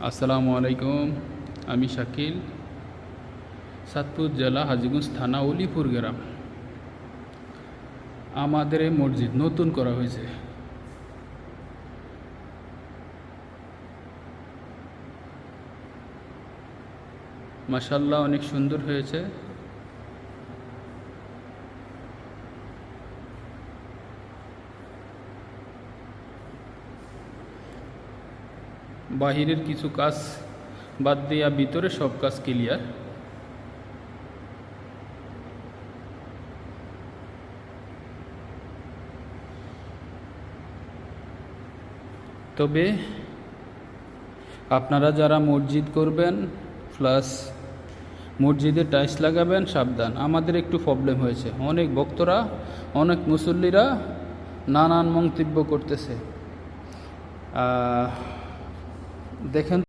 আসসালামু আলাইকুম। আমি শাকিল, সাতপুর জেলা হাজীগঞ্জ থানা অলিপুর গ্রাম। আমাদের এই মসজিদ নতুন করা হয়েছে। মাশাআল্লাহ, অনেক সুন্দর হয়েছে। বাহিরের কিছু কাজ বাদ দিয়া ভিতরে সব কাজ ক্লিয়ার। তবে আপনারা যারা মসজিদ করবেন প্লাস মসজিদে টাইলস লাগাবেন, সাবধান। আমাদের একটু প্রবলেম হয়েছে, অনেক ভক্তরা অনেক মুসল্লিরা নানান মন্তব্য করতেছে। দেখেন।